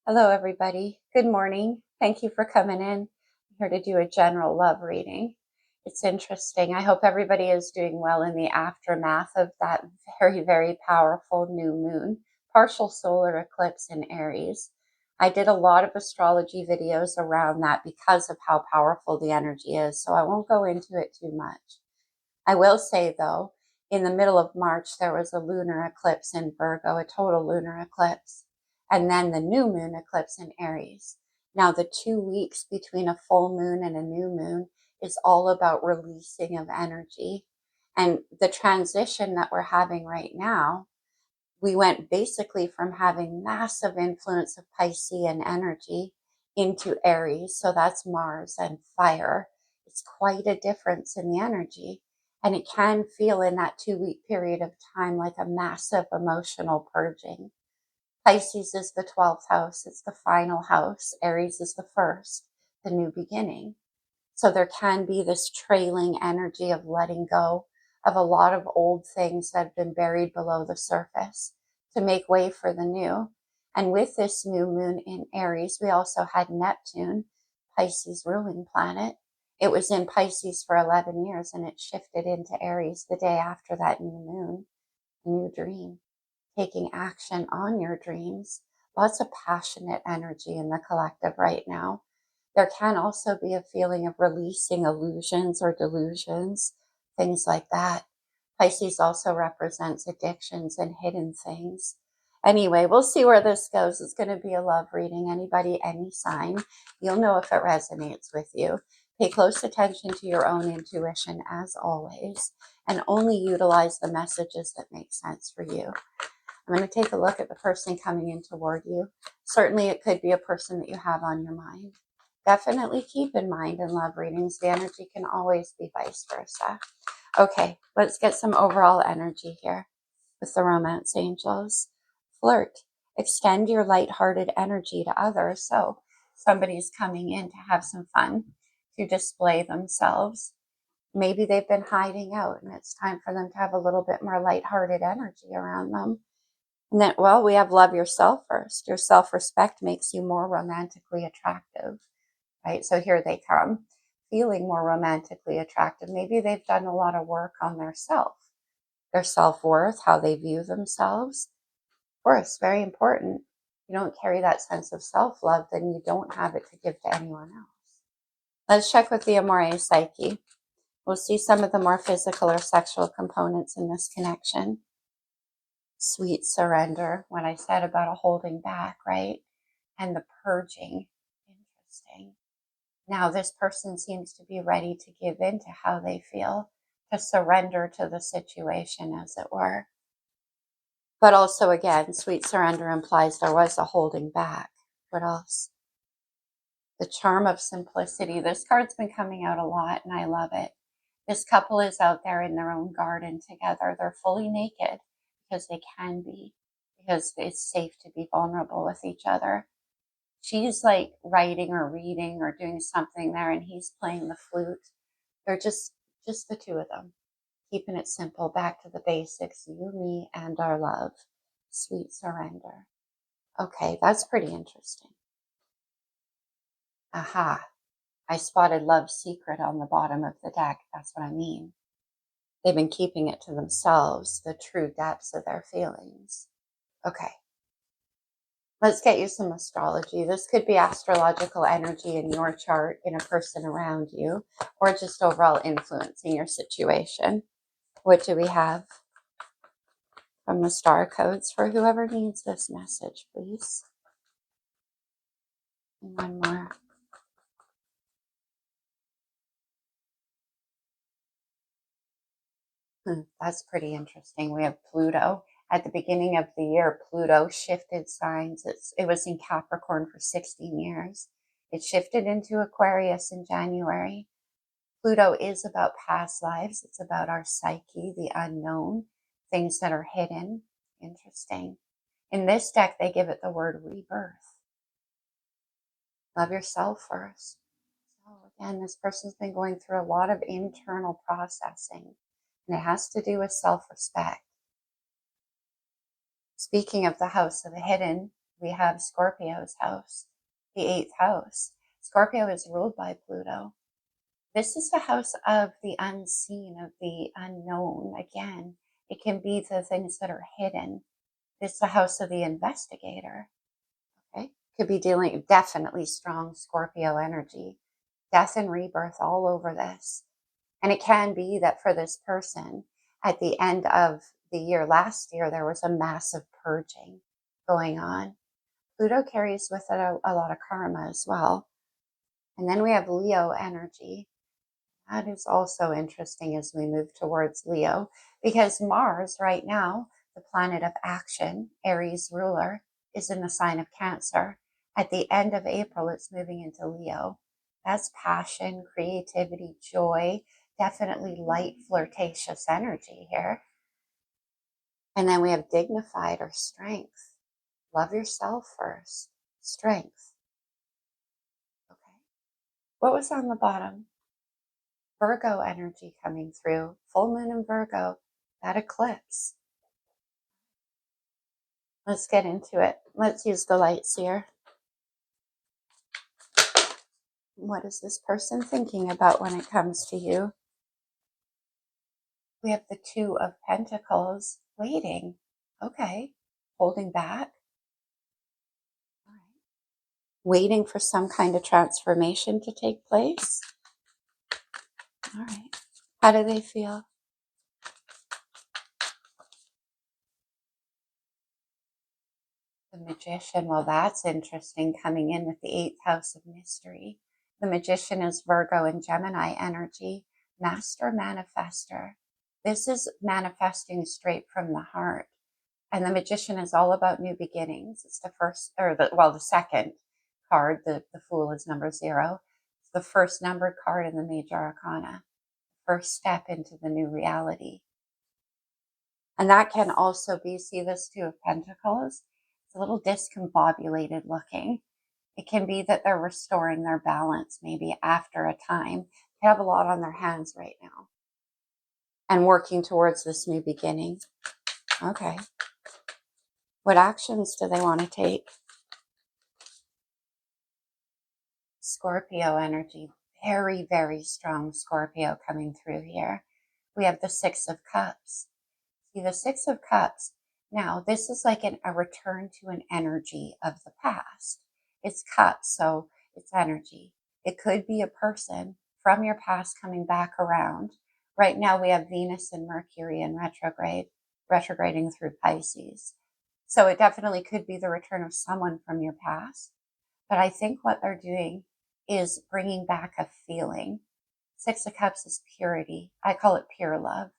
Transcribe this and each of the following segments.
Hello, everybody. Good morning. Thank you for coming in. I'm here to do a general love reading. It's interesting. I hope everybody is doing well in the aftermath of that very, very powerful new moon, partial solar eclipse in Aries. I did a lot of astrology videos around that because of how powerful the energy is, so I won't go into it too much. I will say, though, in the middle of March, there was a lunar eclipse in Virgo, a total lunar eclipse, and then the new moon eclipse in Aries. Now, the 2 weeks between a full moon and a new moon is all about releasing of energy. And the transition that we're having right now, we went basically from having massive influence of Piscean energy into Aries. So that's Mars and fire. It's quite a difference in the energy. And it can feel in that 2 week period of time like a massive emotional purging. Pisces is the 12th house. It's the final house. Aries is the first, the new beginning. So there can be this trailing energy of letting go of a lot of old things that have been buried below the surface to make way for the new. And with this new moon in Aries, we also had Neptune, Pisces ruling planet. It was in Pisces for 11 years and it shifted into Aries the day after that new moon, new dream, taking action on your dreams. Lots of passionate energy in the collective right now. There can also be a feeling of releasing illusions or delusions, things like that. Pisces also represents addictions and hidden things. Anyway, we'll see where this goes. It's going to be a love reading. Anybody, any sign. You'll know if it resonates with you. Pay close attention to your own intuition as always, and only utilize the messages that make sense for you. I'm going to take a look at the person coming in toward you. Certainly it could be a person that you have on your mind. Definitely keep in mind in love readings, the energy can always be vice versa. Okay, let's get some overall energy here with the romance angels. Flirt. Extend your lighthearted energy to others. So somebody's coming in to have some fun, to display themselves. Maybe they've been hiding out and it's time for them to have a little bit more lighthearted energy around them. And then, well, we have love yourself first. Your self-respect makes you more romantically attractive, right? So here they come, feeling more romantically attractive. Maybe they've done a lot of work on their self-worth, how they view themselves. Of course, very important. If you don't carry that sense of self-love, then you don't have it to give to anyone else. Let's check with the Amore psyche. We'll see some of the more physical or sexual components in this connection. Sweet surrender, what I said about a holding back, right? And the purging. Interesting. Now this person seems to be ready to give in to how they feel, to surrender to the situation, as it were. But also, again, sweet surrender implies there was a holding back. What else? The charm of simplicity. This card's been coming out a lot, and I love it. This couple is out there in their own garden together. They're fully naked because they can be, because it's safe to be vulnerable with each other. She's like writing or reading or doing something there, and he's playing the flute. They're just the two of them, keeping it simple, back to the basics, you, me, and our love. Sweet surrender. Okay, that's pretty interesting. Aha, I spotted love's secret on the bottom of the deck. That's what I mean. They've been keeping it to themselves, the true depths of their feelings. Okay. Let's get you some astrology. This could be astrological energy in your chart, in a person around you, or just overall influencing your situation. What do we have from the star codes for whoever needs this message, please? And one more. That's pretty interesting. We have Pluto. At the beginning of the year, Pluto shifted signs. It was in Capricorn for 16 years. It shifted into Aquarius in January. Pluto is about past lives. It's about our psyche, the unknown, things that are hidden. Interesting. In this deck, they give it the word rebirth. Love yourself first. So again, this person's been going through a lot of internal processing, and it has to do with self-respect. Speaking of the house of the hidden, we have Scorpio's house, the 8th house. Scorpio is ruled by Pluto. This is the house of the unseen, of the unknown. Again, it can be the things that are hidden. It's the house of the investigator. Okay. Could be dealing definitely strong Scorpio energy, death and rebirth all over this. And it can be that for this person, at the end of the year, last year, there was a massive purging going on. Pluto carries with it a lot of karma as well. And then we have Leo energy. That is also interesting as we move towards Leo, because Mars right now, the planet of action, Aries ruler, is in the sign of Cancer. At the end of April, it's moving into Leo. That's passion, creativity, joy, definitely light, flirtatious energy here. And then we have dignified or strength. Love yourself first. Strength. Okay. What was on the bottom? Virgo energy coming through. Full moon in Virgo. That eclipse. Let's get into it. Let's use the lights here. What is this person thinking about when it comes to you? We have the 2 of Pentacles. Waiting. Okay. Holding back. All right. Waiting for some kind of transformation to take place. All right. How do they feel? The Magician. Well, that's interesting, coming in with the 8th house of mystery. The Magician is Virgo and Gemini energy. Master manifester. This is manifesting straight from the heart. And the Magician is all about new beginnings. It's the first, or the second card. The Fool is number 0. It's the first numbered card in the major arcana. First step into the new reality. And that can also be, see this 2 of Pentacles? It's a little discombobulated looking. It can be that they're restoring their balance maybe after a time. They have a lot on their hands right now. And working towards this new beginning. Okay. What actions do they want to take? Scorpio energy. Very, very strong Scorpio coming through here. We have the 6 of Cups. See, the 6 of Cups. Now, this is like a return to an energy of the past. It's cups, so it's energy. It could be a person from your past coming back around. Right now, we have Venus and Mercury in retrograde, retrograding through Pisces. So it definitely could be the return of someone from your past. But I think what they're doing is bringing back a feeling. 6 of Cups is purity. I call it pure love.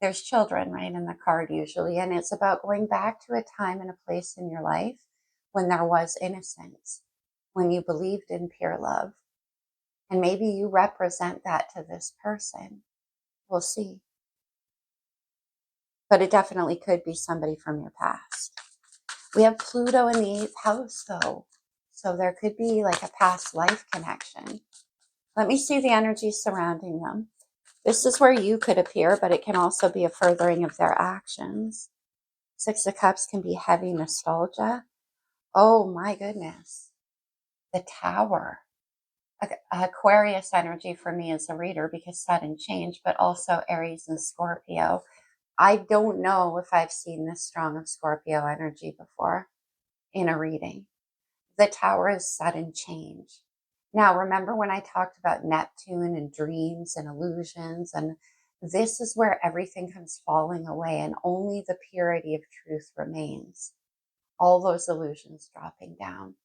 There's children, right, in the card usually, and it's about going back to a time and a place in your life when there was innocence, when you believed in pure love. And maybe you represent that to this person. We'll see. But it definitely could be somebody from your past. We have Pluto in the 8th house, though. So there could be like a past life connection. Let me see the energy surrounding them. This is where you could appear, but it can also be a furthering of their actions. 6 of Cups can be heavy nostalgia. Oh my goodness. The Tower. Aquarius energy for me as a reader because sudden change, but also Aries and Scorpio. I don't know if I've seen this strong of Scorpio energy before in a reading. The Tower is sudden change. Now, remember when I talked about Neptune and dreams and illusions, and this is where everything comes falling away and only the purity of truth remains. All those illusions dropping down.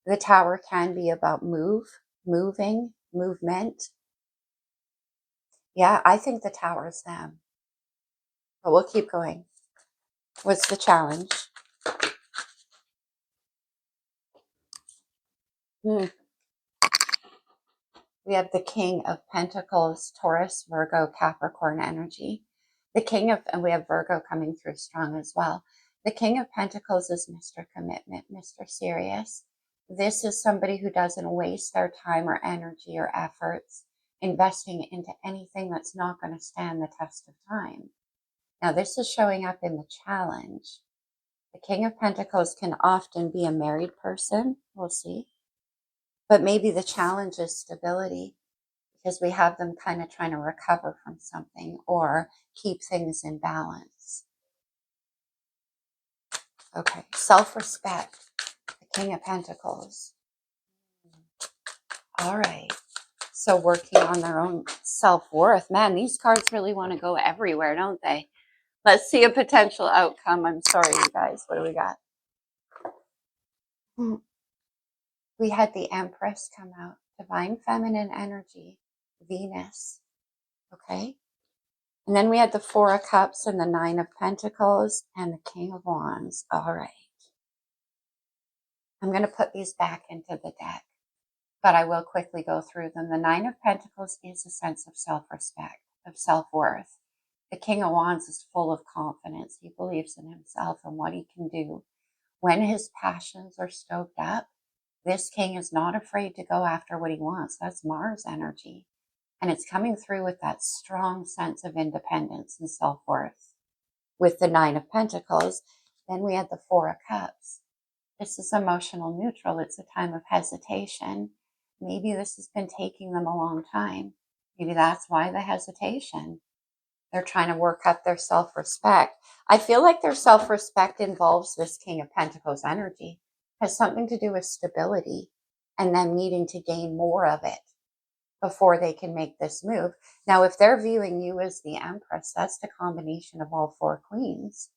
The Tower can be about moving, movement. Yeah, I think the Tower is them. But we'll keep going. What's the challenge? We have the King of Pentacles, Taurus, Virgo, Capricorn energy. And we have Virgo coming through strong as well. The King of Pentacles is Mr. Commitment, Mr. Serious. This is somebody who doesn't waste their time or energy or efforts investing into anything that's not going to stand the test of time. Now, this is showing up in the challenge. The King of Pentacles can often be a married person. We'll see. But maybe the challenge is stability, because we have them kind of trying to recover from something or keep things in balance. Okay, self-respect, the King of Pentacles. All right, so working on their own self-worth. Man, these cards really want to go everywhere, don't they? Let's see a potential outcome. I'm sorry, you guys. What do we got? We had the Empress come out, divine feminine energy, Venus. Okay. And then we had the Four of Cups and the Nine of Pentacles and the King of Wands. All right. I'm going to put these back into the deck, but I will quickly go through them. The Nine of Pentacles is a sense of self-respect, of self-worth. The King of Wands is full of confidence. He believes in himself and what he can do. When his passions are stoked up, this king is not afraid to go after what he wants. That's Mars energy. And it's coming through with that strong sense of independence and self-worth. With the Nine of Pentacles, then we had the Four of Cups. This is emotional neutral. It's a time of hesitation. Maybe this has been taking them a long time. Maybe that's why the hesitation. They're trying to work up their self-respect. I feel like their self-respect involves this King of Pentacles energy. It has something to do with stability and them needing to gain more of it before they can make this move. Now, if they're viewing you as the Empress, that's the combination of all four queens.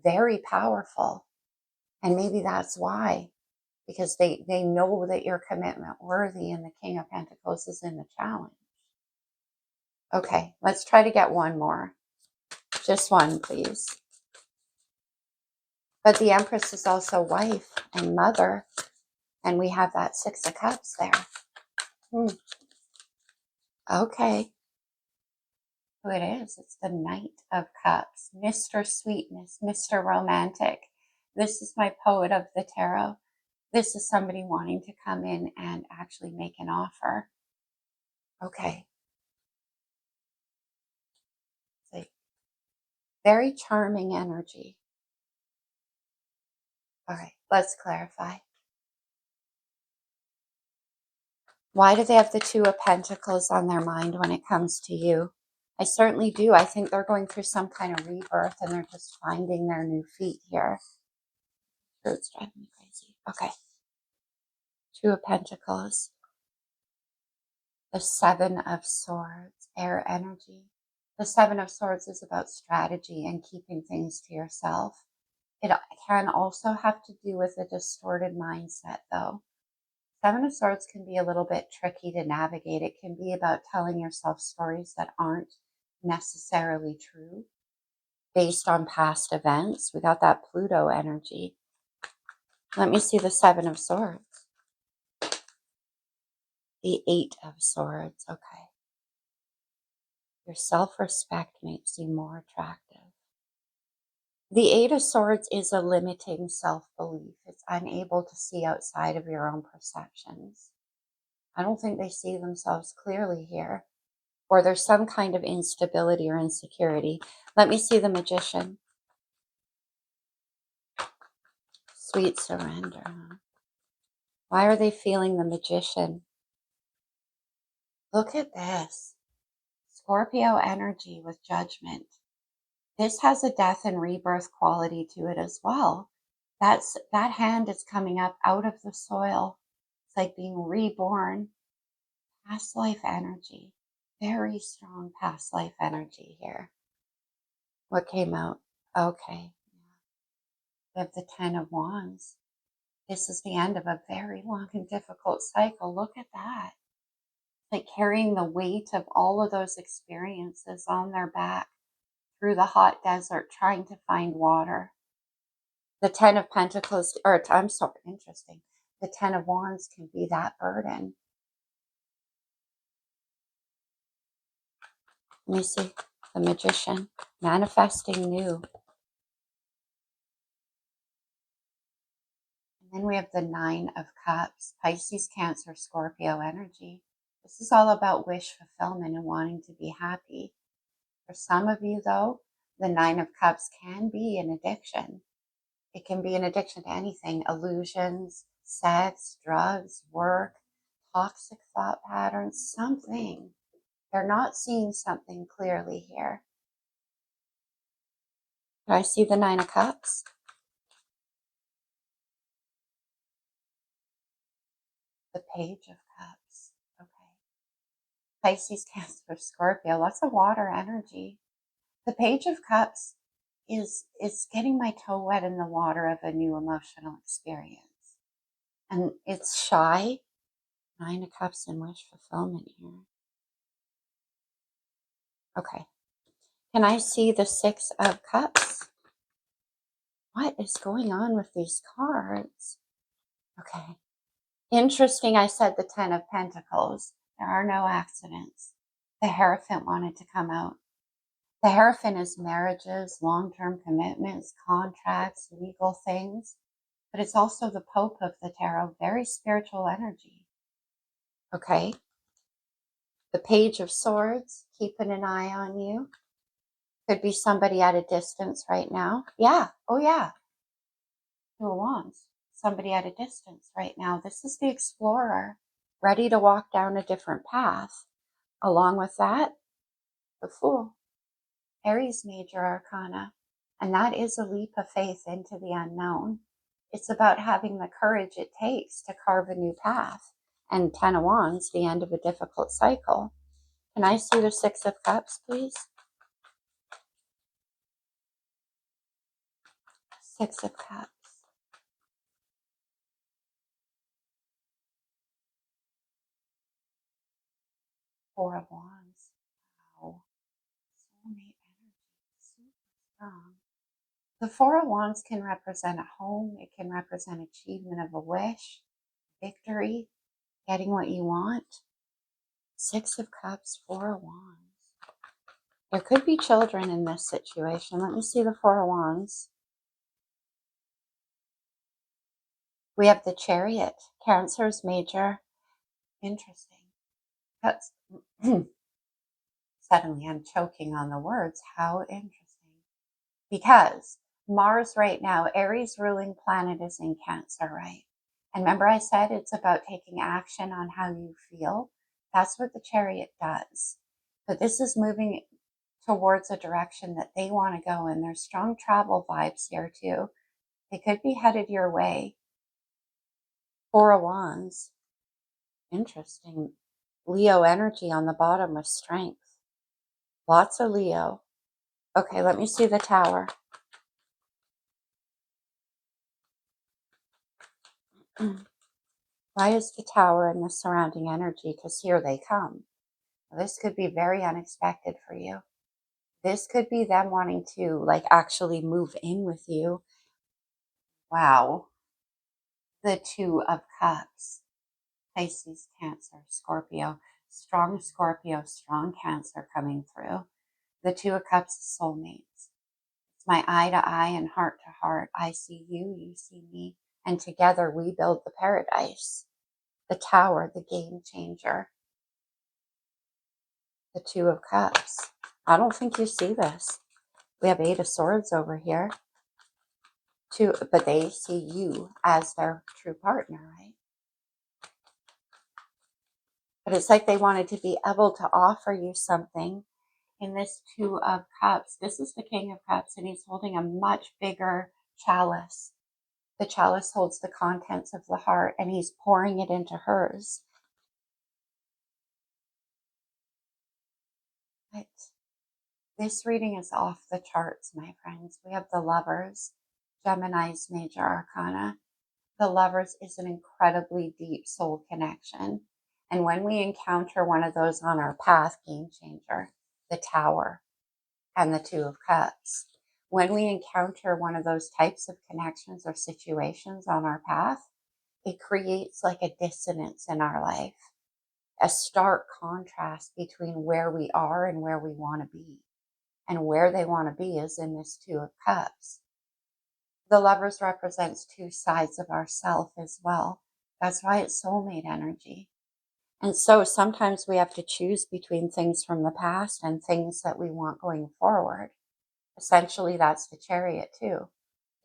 Very powerful. And maybe that's why, because they know that you're commitment worthy and the King of Pentacles is in the challenge. Okay, let's try to get one more. Just one, please. But the Empress is also wife and mother, and we have that Six of Cups there. Okay. Who it is? It's the Knight of Cups. Mr. Sweetness, Mr. Romantic. This is my poet of the tarot. This is somebody wanting to come in and actually make an offer. Okay. See. Very charming energy. All right, let's clarify. Why do they have the Two of Pentacles on their mind when it comes to you? I certainly do. I think they're going through some kind of rebirth and they're just finding their new feet here. It's driving me crazy. Okay. Two of Pentacles. The Seven of Swords, air energy. The Seven of Swords is about strategy and keeping things to yourself. It can also have to do with a distorted mindset, though. Seven of Swords can be a little bit tricky to navigate. It can be about telling yourself stories that aren't necessarily true based on past events. We got that Pluto energy. Let me see the Seven of Swords. The Eight of Swords. Okay. Your self-respect makes you more attractive. The Eight of Swords is a limiting self-belief. It's unable to see outside of your own perceptions. I don't think they see themselves clearly here. Or there's some kind of instability or insecurity. Let me see the Magician. Sweet surrender. Why are they feeling the Magician? Look at this. Scorpio energy with Judgment. This has a death and rebirth quality to it as well. That hand is coming up out of the soil. It's like being reborn. Past life energy. Very strong past life energy here. What came out? Okay. We have the Ten of Wands. This is the end of a very long and difficult cycle. Look at that. Like carrying the weight of all of those experiences on their back through the hot desert, trying to find water. The Ten of Pentacles, or I'm sorry, interesting. The Ten of Wands can be that burden. Let me see. The Magician, manifesting new. And then we have the Nine of Cups, Pisces, Cancer, Scorpio energy. This is all about wish fulfillment and wanting to be happy. For some of you, though, the Nine of Cups can be an addiction. It can be an addiction to anything: illusions, sex, drugs, work, toxic thought patterns, something. They're not seeing something clearly here. Do I see the Nine of Cups? The Page of Cups. Okay. Pisces, Cancer, Scorpio, lots of water energy. The Page of Cups is getting my toe wet in the water of a new emotional experience. And it's shy. Nine of Cups and wish fulfillment here. Okay. Can I see the Six of Cups? What is going on with these cards? Okay. Interesting. I said the Ten of Pentacles. There are no accidents. The Hierophant wanted to come out. The Hierophant is marriages, long-term commitments, contracts, legal things. But it's also the Pope of the Tarot, very spiritual energy. Okay. The Page of Swords, keeping an eye on you. Could be somebody at a distance right now. Yeah. Oh, yeah. Two of Wands. Somebody at a distance right now. This is the Explorer, ready to walk down a different path. Along with that, the Fool, Aries major arcana. And that is a leap of faith into the unknown. It's about having the courage it takes to carve a new path. And Ten of Wands, the end of a difficult cycle. Can I see the Six of Cups, please? Six of Cups. Four of Wands. Wow. Soulmate energy. Super strong. The Four of Wands can represent a home. It can represent achievement of a wish, victory, getting what you want. Six of Cups, Four of Wands. There could be children in this situation. Let me see the Four of Wands. We have the Chariot, Cancer's major. Interesting. That's suddenly I'm choking on the words. How interesting. Because Mars right now, Aries ruling planet, is in Cancer, right? And remember I said it's about taking action on how you feel? That's what the Chariot does. But this is moving towards a direction that they want to go in. There's strong travel vibes here too. They could be headed your way. Four of Wands. Interesting. Leo energy on the bottom with strength. Lots of Leo. Okay, let me see the Tower. Why is the Tower in the surrounding energy? Because here they come. This could be very unexpected for you. This could be them wanting to actually move in with you. Wow. The Two of Cups. Pisces, Cancer, Scorpio. Strong Scorpio, strong Cancer coming through. The Two of Cups is soulmates. It's my eye to eye and heart to heart. I see you, you see me. And together we build the paradise. The Tower, the game changer. The Two of Cups. I don't think you see this. We have Eight of Swords over here. But they see you as their true partner, right? But it's like they wanted to be able to offer you something in this Two of Cups. This is the King of Cups, and he's holding a much bigger chalice. The chalice holds the contents of the heart, and he's pouring it into hers. But this reading is off the charts, my friends. We have the Lovers, Gemini's major arcana. The Lovers is an incredibly deep soul connection. And when we encounter one of those on our path, game changer, the Tower and the Two of Cups, when we encounter one of those types of connections or situations on our path, it creates like a dissonance in our life, a stark contrast between where we are and where we want to be. And where they want to be is in this Two of Cups. The Lovers represents two sides of ourself as well. That's why it's soulmate energy. And so sometimes we have to choose between things from the past and things that we want going forward. Essentially, that's the Chariot too.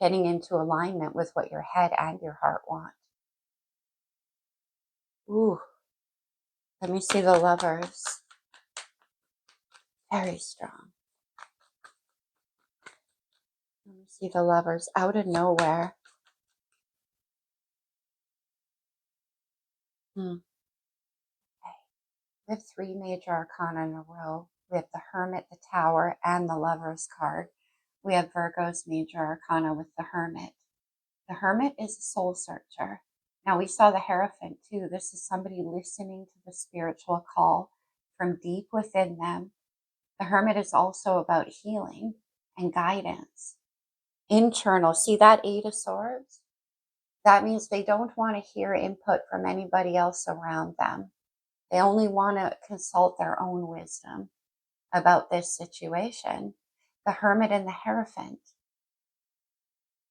getting into alignment with what your head and your heart want. Ooh, let me see the Lovers. Very strong. Let me see the Lovers out of nowhere. Okay. We have 3 major arcana in a row. We have the Hermit, the Tower, and the Lovers card. We have Virgo's major arcana with the Hermit. The Hermit is a soul searcher. Now we saw the Hierophant too. This is somebody listening to the spiritual call from deep within them. The Hermit is also about healing and guidance. Internal. See that 8 of Swords? That means they don't want to hear input from anybody else around them. They only want to consult their own wisdom about this situation. The Hermit and the Hierophant.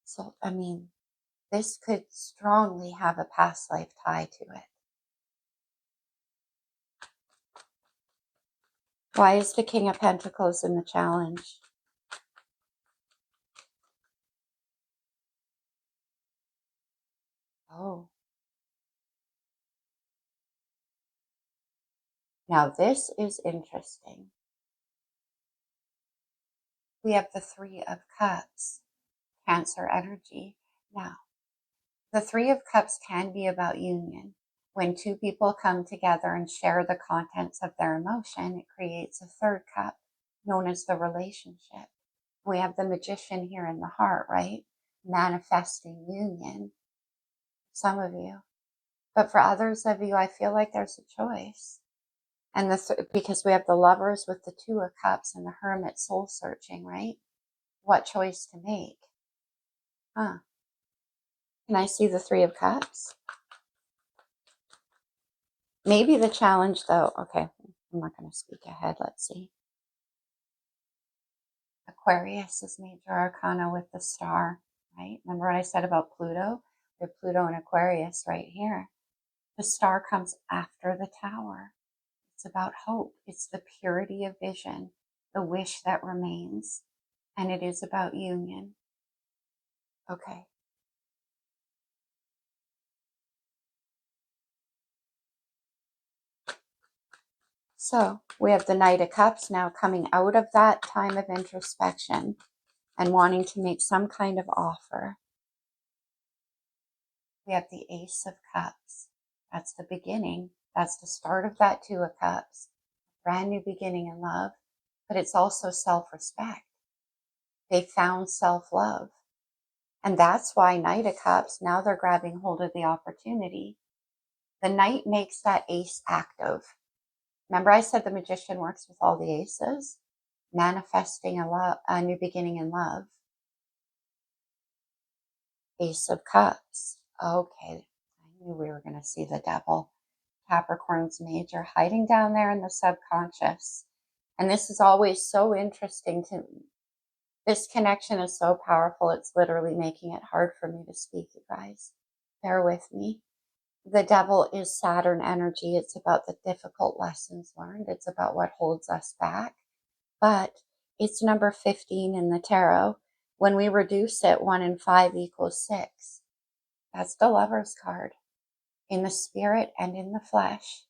So, I mean, this could strongly have a past life tie to it. Why is the King of Pentacles in the challenge? Oh. Now this is interesting. We have the 3 of Cups, Cancer energy. Now, the 3 of Cups can be about union. When 2 people come together and share the contents of their emotion, it creates a 3rd cup, known as the relationship. We have the Magician here in the heart, right? Manifesting union. Some of you. But for others of you, I feel like there's a choice. And because we have the Lovers with the 2 of Cups and the Hermit soul searching, right? What choice to make? Huh. Can I see the 3 of Cups? Maybe the challenge though, okay, I'm not going to speak ahead. Let's see. Aquarius is major arcana with the Star, right? Remember what I said about Pluto? We have Pluto and Aquarius right here. The Star comes after the Tower. It's about hope. It's the purity of vision, the wish that remains, and it is about union. Okay. So we have the Knight of Cups now coming out of that time of introspection and wanting to make some kind of offer. We have the Ace of Cups. That's the beginning. That's the start of that 2 of Cups. Brand new beginning in love. But it's also self-respect. They found self-love. And that's why Knight of Cups, now they're grabbing hold of the opportunity. The Knight makes that Ace active. Remember I said the Magician works with all the aces? Manifesting a new beginning in love. Ace of Cups. Okay, I knew we were going to see the Devil. Capricorn's major, hiding down there in the subconscious. And this is always so interesting to me. This connection is so powerful, it's literally making it hard for me to speak, you guys. Bear with me. The Devil is Saturn energy. It's about the difficult lessons learned. It's about what holds us back. But it's number 15 in the tarot. When we reduce it, 1 and 5 equals 6. That's the Lover's card. In the spirit and in the flesh.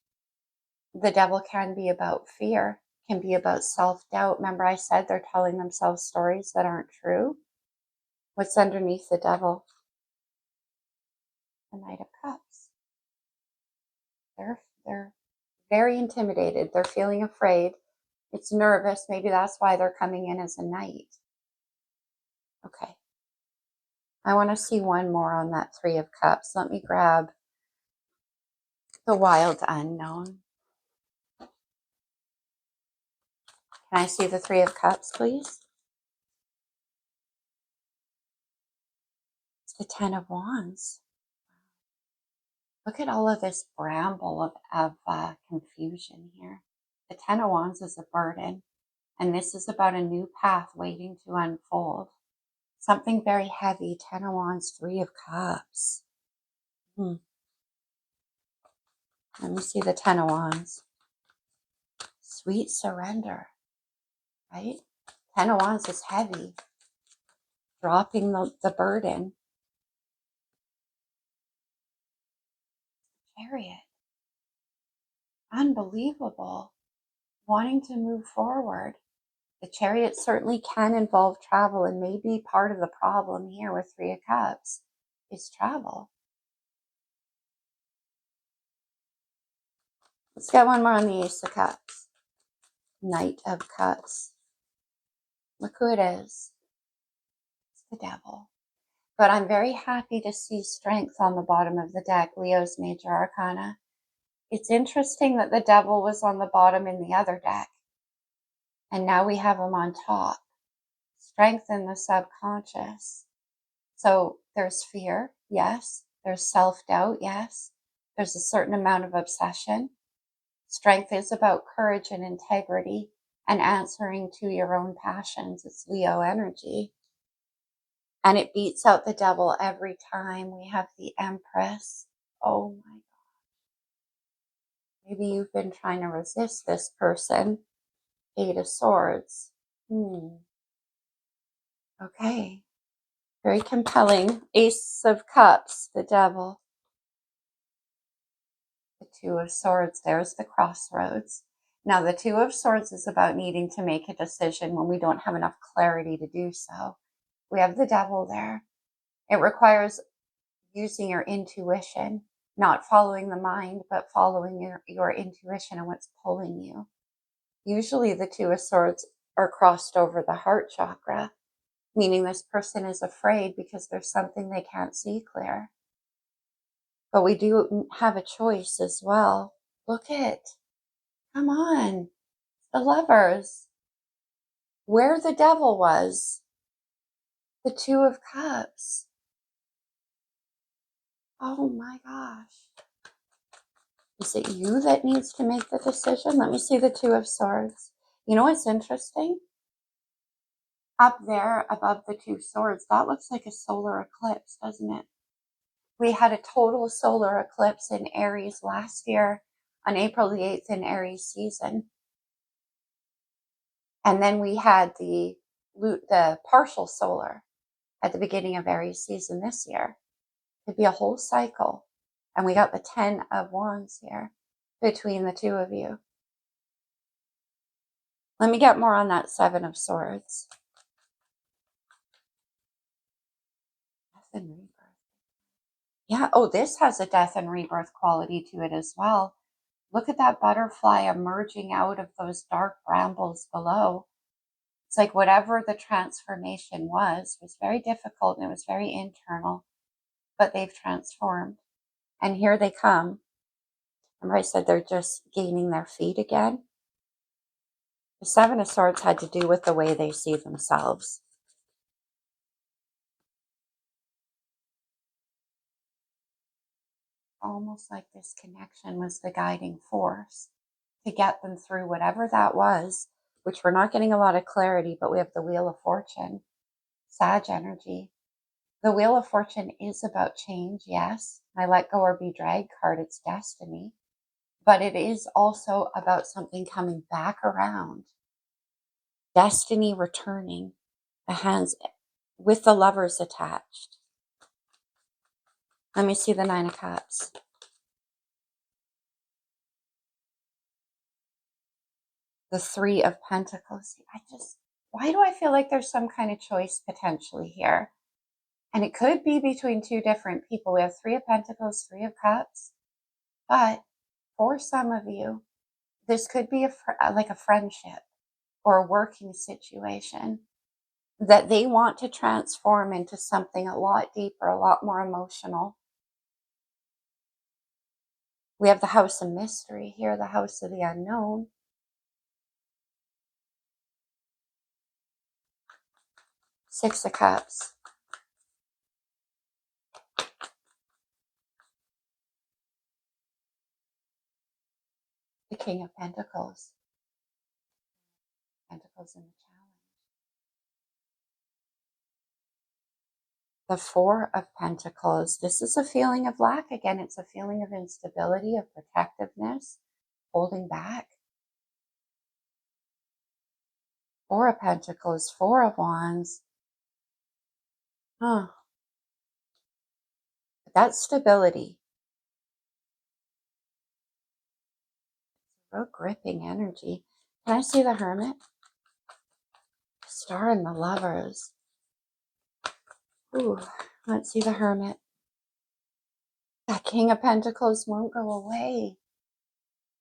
The Devil can be about fear, can be about self-doubt. Remember I said they're telling themselves stories that aren't true? What's underneath the Devil? The Knight of Cups. They're very intimidated. They're feeling afraid. It's nervous. Maybe that's why they're coming in as a knight. Okay. I want to see one more on that 3 of Cups. Let me grab the Wild Unknown. Can I see the 3 of Cups, please? It's the 10 of Wands. Look at all of this bramble of confusion here. The 10 of Wands is a burden, and this is about a new path waiting to unfold. Something very heavy. 10 of Wands, 3 of Cups. Let me see the 10 of Wands. Sweet surrender, right? 10 of Wands is heavy. dropping the burden. Chariot. Unbelievable. Wanting to move forward. The Chariot certainly can involve travel, and maybe part of the problem here with Three of Cups is travel. Let's get one more on the Ace of Cups. Knight of Cups. Look who it is. It's the Devil. But I'm very happy to see Strength on the bottom of the deck, Leo's Major Arcana. It's interesting that the Devil was on the bottom in the other deck, and now we have him on top. Strength in the subconscious. So there's fear, yes. There's self-doubt, yes. There's a certain amount of obsession. Strength is about courage and integrity and answering to your own passions. It's Leo energy. And it beats out the Devil every time. We have the Empress. Oh my God. Maybe you've been trying to resist this person. Eight of Swords. Okay. Very compelling. Ace of Cups, the Devil. The Two of Swords, there's the crossroads. Now, the Two of Swords is about needing to make a decision when we don't have enough clarity to do so. We have the Devil there. It requires using your intuition, not following the mind, but following your intuition and what's pulling you. Usually the Two of Swords are crossed over the heart chakra, meaning this person is afraid because there's something they can't see clear. But we do have a choice as well. Look it. Come on. The Lovers. Where the Devil was. The Two of Cups. Oh my gosh. Is it you that needs to make the decision? Let me see the Two of Swords. You know what's interesting? Up there above the Two Swords, that looks like a solar eclipse, doesn't it? We had a total solar eclipse in Aries last year on April the 8th in Aries season. And then we had the partial solar at the beginning of Aries season this year. It'd be a whole cycle. And we got the 10 of Wands here between the two of you. Let me get more on that Seven of Swords. Death and rebirth. Yeah, oh, this has a death and rebirth quality to it as well. Look at that butterfly emerging out of those dark brambles below. It's like whatever the transformation was very difficult and it was very internal, but they've transformed. And here they come. Remember I said they're just gaining their feet again? The Seven of Swords had to do with the way they see themselves. Almost like this connection was the guiding force to get them through whatever that was, which we're not getting a lot of clarity, but we have the Wheel of Fortune, Sag energy. The Wheel of Fortune is about change, yes. My Let Go or Be Dragged card, it's destiny. But it is also about something coming back around. Destiny returning, the hands with the Lovers attached. Let me see the Nine of Cups. The Three of Pentacles. Why do I feel like there's some kind of choice potentially here? And it could be between two different people. We have Three of Pentacles, Three of Cups. But for some of you, this could be like a friendship or a working situation that they want to transform into something a lot deeper, a lot more emotional. We have the House of Mystery here, the House of the Unknown. Six of Cups. The King of Pentacles. Pentacles in the challenge. The Four of Pentacles. This is a feeling of lack again. It's a feeling of instability, of protectiveness, holding back. Four of Pentacles, Four of Wands. Huh. That stability, real gripping energy. Can I see the Hermit? Star and the Lovers. Ooh, let's see the Hermit. That King of Pentacles won't go away.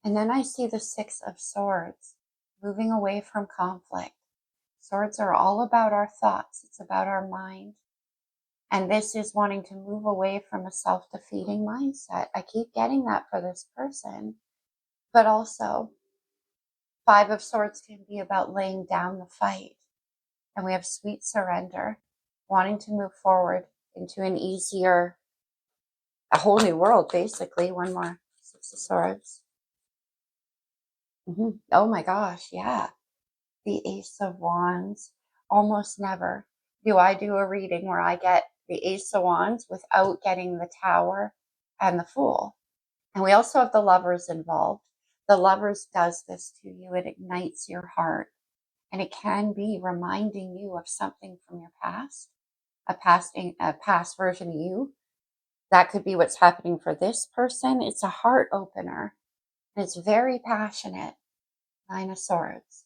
And then I see the Six of Swords, moving away from conflict. Swords are all about our thoughts. It's about our mind. And this is wanting to move away from a self-defeating mindset. I keep getting that for this person. But also, Five of Swords can be about laying down the fight. And we have sweet surrender, wanting to move forward into an easier, a whole new world, basically. One more. Six of Swords. Oh my gosh, yeah. The Ace of Wands. Almost never do I do a reading where I get the Ace of Wands without getting the Tower and the Fool. And we also have the Lovers involved. The Lovers does this to you. It ignites your heart. And it can be reminding you of something from your past, a past version of you. That could be what's happening for this person. It's a heart opener. And it's very passionate. Nine of Swords.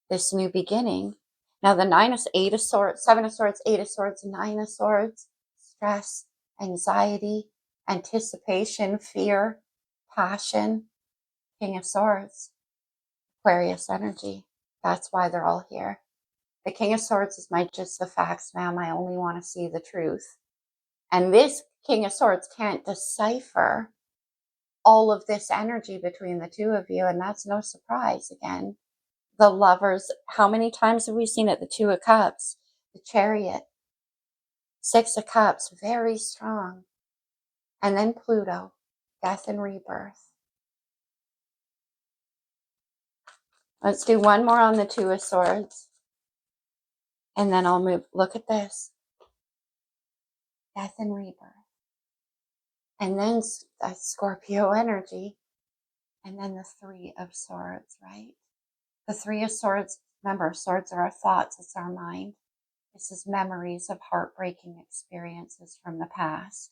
This new beginning. Now the Eight of Swords, Seven of Swords, Eight of Swords, Nine of Swords, stress, anxiety, anticipation, fear, passion, King of Swords, Aquarius energy. That's why they're all here. The King of Swords is my just the facts, ma'am. I only want to see the truth. And this King of Swords can't decipher all of this energy between the two of you. And that's no surprise again. The Lovers, how many times have we seen it? The Two of Cups, the Chariot, Six of Cups, very strong. And then Pluto, death and rebirth. Let's do one more on the Two of Swords. And then I'll move. Look at this. Death and rebirth. And then that Scorpio energy. And then the Three of Swords, right? The Three of Swords, remember, swords are our thoughts. It's our mind. This is memories of heartbreaking experiences from the past.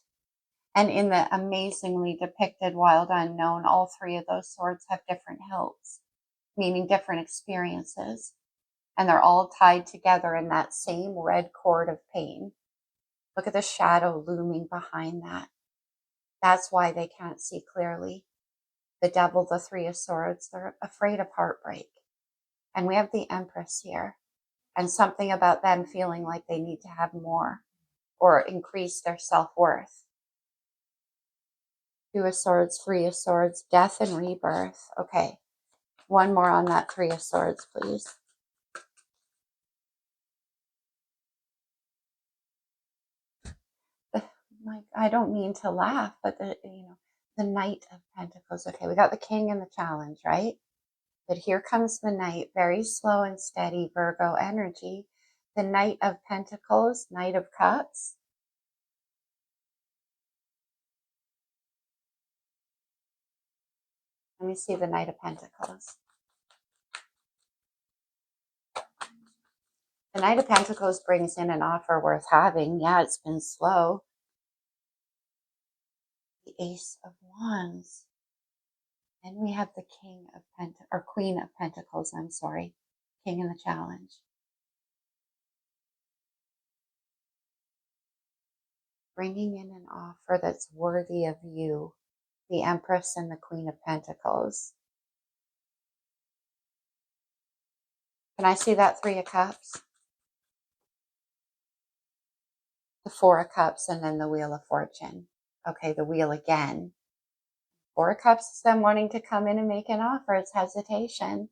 And in the amazingly depicted Wild Unknown, all three of those swords have different hilts, meaning different experiences. And they're all tied together in that same red cord of pain. Look at the shadow looming behind that. That's why they can't see clearly. The Devil, the Three of Swords, they're afraid of heartbreak. And we have the Empress here. And something about them feeling like they need to have more or increase their self-worth. Two of Swords, Three of Swords, death and rebirth. Okay, one more on that Three of Swords, please. I don't mean to laugh, but the Knight of Pentacles. Okay, we got the King and the Challenge, right? But here comes the Knight, very slow and steady, Virgo energy. The Knight of Pentacles, Knight of Cups. Let me see the Knight of Pentacles. The Knight of Pentacles brings in an offer worth having. Yeah, it's been slow. The Ace of Wands. And we have the King of Pentacles, or Queen of Pentacles, I'm sorry. King in the Challenge. Bringing in an offer that's worthy of you. The Empress and the Queen of Pentacles. Can I see that Three of Cups? The Four of Cups and then the Wheel of Fortune. Okay, the Wheel again. Four of Cups is them wanting to come in and make an offer. It's hesitation.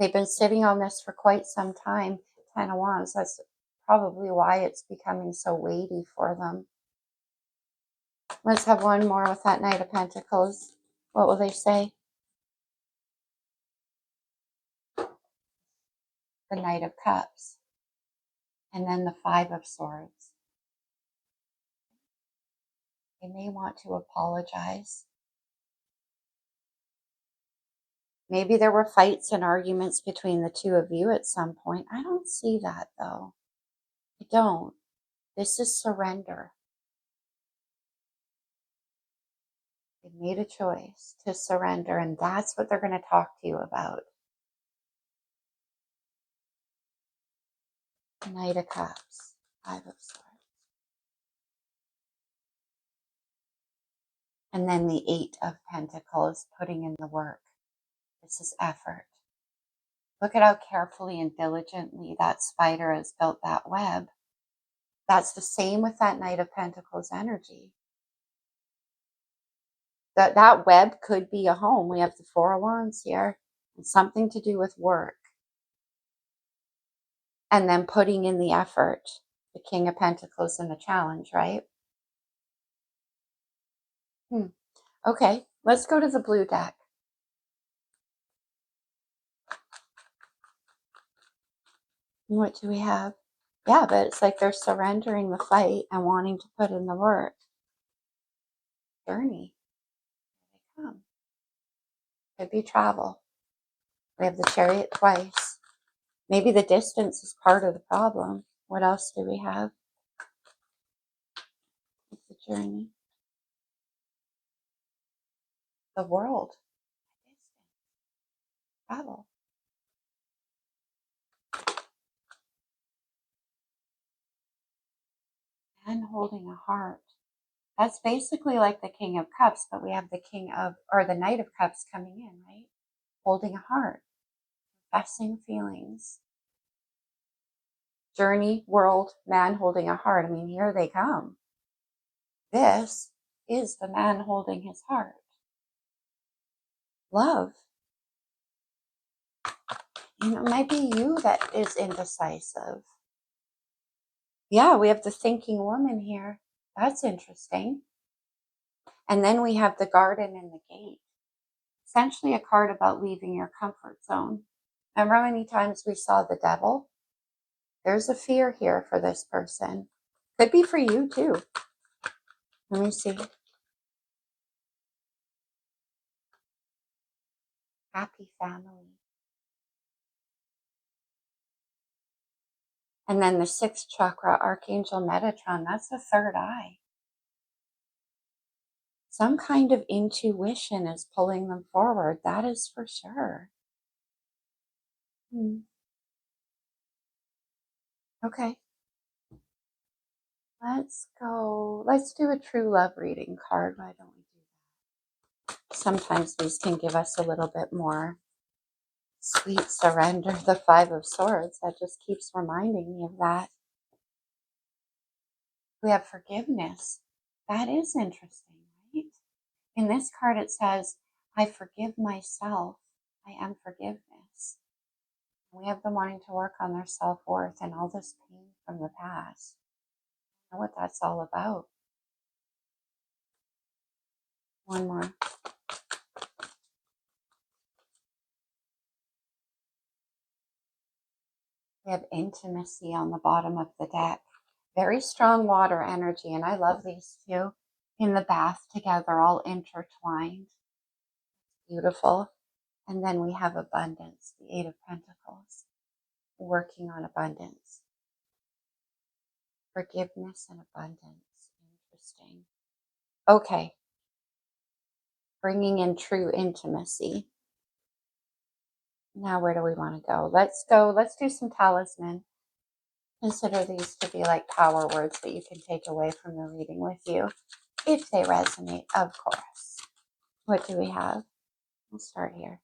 They've been sitting on this for quite some time. Ten of Wands. That's probably why it's becoming so weighty for them. Let's have one more with that Knight of Pentacles. What will they say? The Knight of Cups. And then the Five of Swords. They may want to apologize. Maybe there were fights and arguments between the two of you at some point. I don't see that, though. I don't. This is surrender. They made a choice to surrender, and that's what they're going to talk to you about. Knight of Cups, Five of Swords. And then the Eight of Pentacles, putting in the work. This is effort. Look at how carefully and diligently that spider has built that web. That's the same with that Knight of Pentacles energy. That web could be a home. We have the Four of Wands here. And something to do with work. And then putting in the effort. The King of Pentacles in the challenge, right? Okay, let's go to the blue deck. What do we have? Yeah, but it's like they're surrendering the fight and wanting to put in the work. Journey. Here they come. Could be travel. We have the Chariot twice. Maybe the distance is part of the problem. What else do we have? It's the journey. The world. Travel. And holding a heart. That's basically like the King of Cups, but we have the the Knight of Cups coming in, right? Holding a heart. Confessing feelings. Journey, world, man holding a heart. I mean, here they come. This is the man holding his heart. Love. And it might be you that is indecisive. Yeah, we have the thinking woman here. That's interesting. And then we have the garden and the gate. Essentially a card about leaving your comfort zone. Remember how many times we saw the devil? There's a fear here for this person. Could be for you too. Let me see. Happy family. And then the sixth chakra, Archangel Metatron, that's the third eye. Some kind of intuition is pulling them forward. That is for sure. Okay. Let's go. Let's do a true love reading card. Why don't we do that? Sometimes these can give us a little bit more sweet surrender. The Five of Swords, that just keeps reminding me of that. We have forgiveness. That is interesting, right? In this card, it says, I forgive myself. I am forgiveness. We have them wanting to work on their self-worth and all this pain from the past. I know what that's all about. One more. We have intimacy on the bottom of the deck. Very strong water energy, and I love these two in the bath together, all intertwined. Beautiful. And then we have abundance, the Eight of Pentacles, working on abundance. Forgiveness and abundance. Interesting. Okay. Bringing in true intimacy. Now, where do we want to go? Let's do some talisman. Consider these to be like power words that you can take away from the reading with you, if they resonate, of course. What do we have? We'll start here.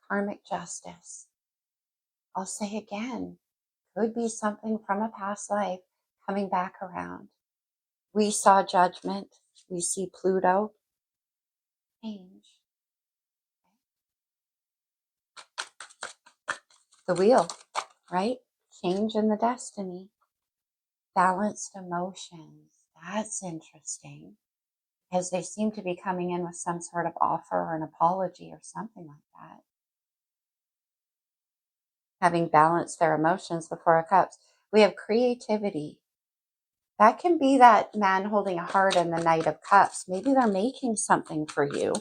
Karmic justice. I'll say again, could be something from a past life coming back around. We saw judgment. We see Pluto. Change. The wheel, right? Change in the destiny. Balanced emotions. That's interesting. Because they seem to be coming in with some sort of offer or an apology or something like that. Having balanced their emotions, the Four of Cups. We have creativity. That can be that man holding a heart and the Knight of Cups. Maybe they're making something for you.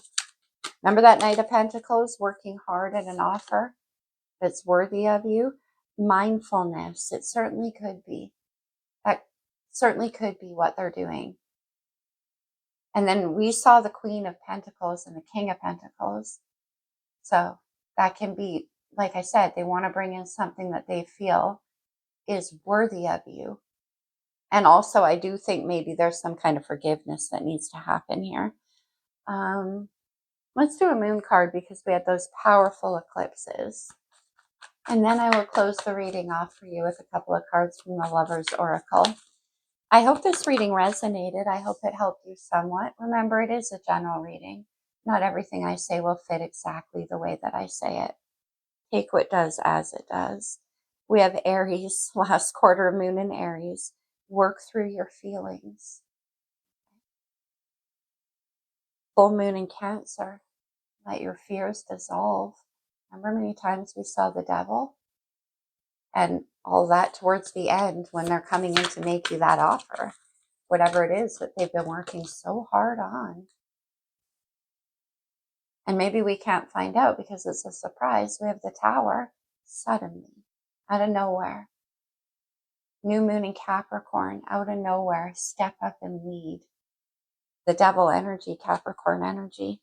Remember that Knight of Pentacles working hard at an offer that's worthy of you? mindfulness. It certainly could be. That certainly could be what they're doing. And then we saw the Queen of Pentacles and the King of Pentacles. So that can be, like I said, they want to bring in something that they feel is worthy of you. And also, I do think maybe there's some kind of forgiveness that needs to happen here. Let's do a moon card because we had those powerful eclipses. And then I will close the reading off for you with a couple of cards from the Lover's Oracle. I hope this reading resonated. I hope it helped you somewhat. Remember, it is a general reading. Not everything I say will fit exactly the way that I say it. Take what does as it does. We have Aries, last quarter moon in Aries. Work through your feelings. Full moon in Cancer. Let your fears dissolve. Remember many times we saw the devil? And all that towards the end when they're coming in to make you that offer. Whatever it is that they've been working so hard on. And maybe we can't find out because it's a surprise. We have the Tower suddenly, out of nowhere. New moon in Capricorn, out of nowhere. Step up and lead. The devil energy, Capricorn energy.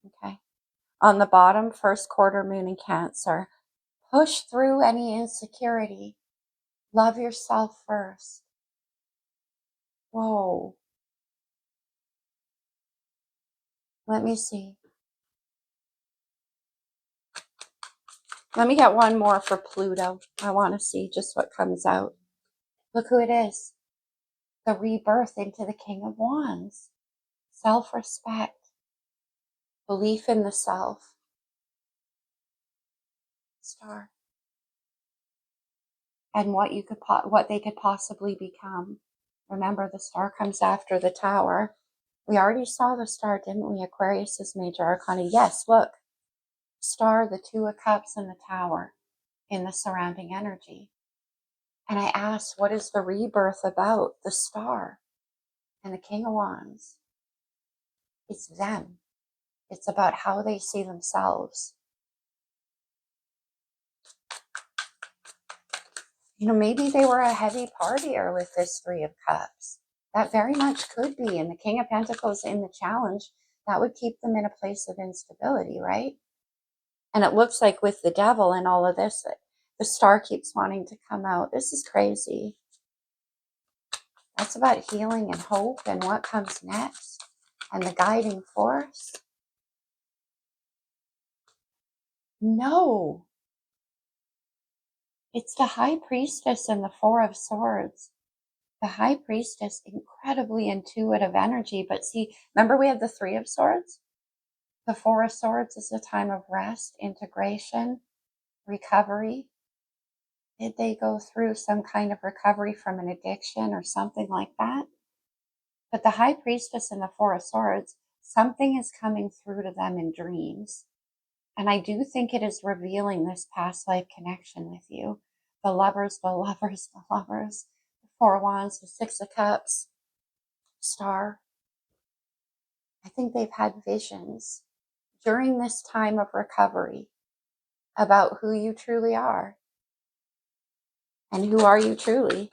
Okay. On the bottom, first quarter moon in Cancer. Push through any insecurity. Love yourself first. Whoa. Let me see. Let me get one more for Pluto. I want to see just what comes out. Look who it is. The rebirth into the King of Wands. Self-respect. Belief in the self. Star. And what they could possibly become. Remember, the star comes after the Tower. We already saw the star, didn't we? Aquarius is major arcana. Yes, look. Star, the Two of Cups, and the Tower in the surrounding energy. And I asked, what is the rebirth about? The star and the King of Wands. It's them. It's about how they see themselves. You know, maybe they were a heavy partier with this Three of Cups. That very much could be. And the King of Pentacles in the challenge, that would keep them in a place of instability, right? And it looks like with the devil and all of this, the star keeps wanting to come out. This is crazy. That's about healing and hope and what comes next and the guiding force. No. It's the High Priestess and the Four of Swords. The High Priestess, incredibly intuitive energy. But see, remember we have the Three of Swords? The Four of Swords is a time of rest, integration, recovery. Did they go through some kind of recovery from an addiction or something like that? But the High Priestess and the Four of Swords, something is coming through to them in dreams. And I do think it is revealing this past life connection with you. The lovers, the lovers, the lovers. The Four of Wands, the Six of Cups, Star. I think they've had visions during this time of recovery about who you truly are. And who are you truly?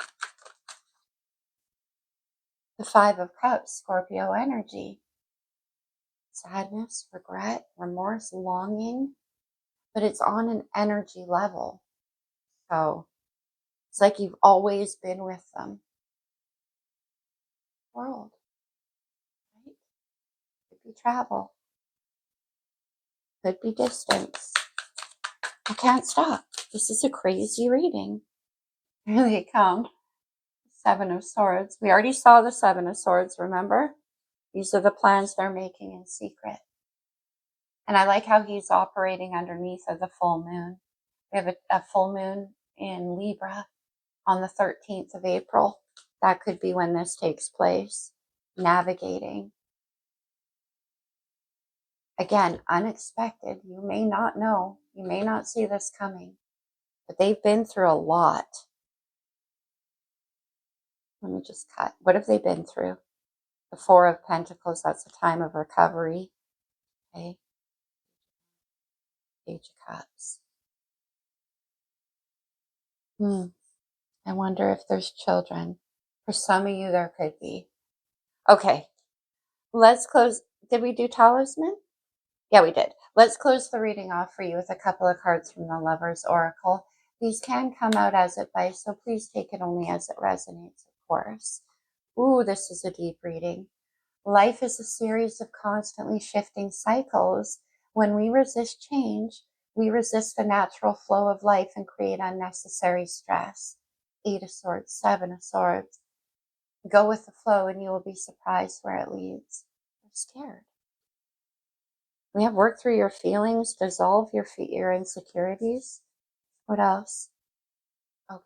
The Five of Cups, Scorpio energy. Sadness, regret, remorse, longing. But it's on an energy level. So it's like you've always been with them. World. Right? Could be travel. Could be distance. I can't stop. This is a crazy reading. Here they come. Seven of Swords. We already saw the Seven of Swords, remember? These are the plans they're making in secret. And I like how he's operating underneath of the full moon. We have a full moon in Libra on the 13th of April. That could be when this takes place. Navigating. Again, unexpected. You may not know. You may not see this coming. But they've been through a lot. Let me just cut. What have they been through? The Four of Pentacles, that's a time of recovery. Okay. Page of Cups. I wonder if there's children. For some of you, there could be. Okay, let's close. Did we do talisman? Yeah, we did. Let's close the reading off for you with a couple of cards from the Lover's Oracle. These can come out as advice, so please take it only as it resonates, of course. Ooh, this is a deep reading. Life is a series of constantly shifting cycles. When we resist change, we resist the natural flow of life and create unnecessary stress. 8 of Swords, 7 of Swords. Go with the flow and you will be surprised where it leads. You're scared. We have worked through your feelings, dissolve your insecurities. What else? Okay.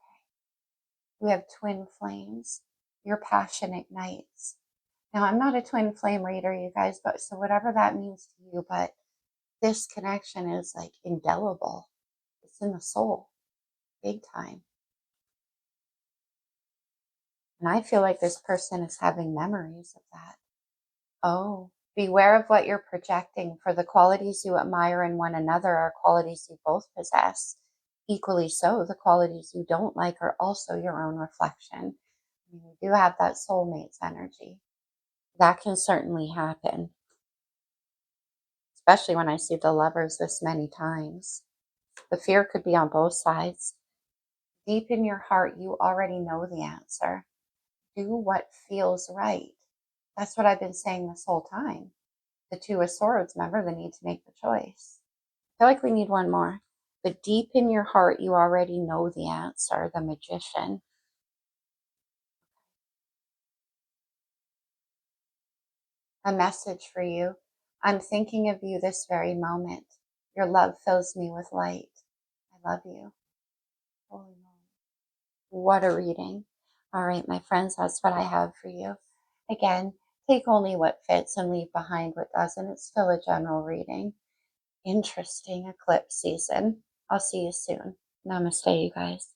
We have twin flames. Your passion ignites. Now, I'm not a twin flame reader, you guys, but so whatever that means to you, but this connection is like indelible. It's in the soul, big time. And I feel like this person is having memories of that. Oh, beware of what you're projecting, for the qualities you admire in one another are qualities you both possess. Equally so, the qualities you don't like are also your own reflection. You do have that soulmate's energy. That can certainly happen, especially when I see the Lovers this many times. The fear could be on both sides. Deep in your heart, you already know the answer. Do what feels right. That's what I've been saying this whole time. The 2 of Swords, remember the need to make the choice. I feel like we need one more. But deep in your heart, you already know the answer, the Magician. A message for you. I'm thinking of you this very moment. Your love fills me with light. I love you. Holy moly. What a reading. All right, my friends, that's what I have for you. Again, take only what fits and leave behind what doesn't. It's still a general reading. Interesting eclipse season. I'll see you soon. Namaste, you guys.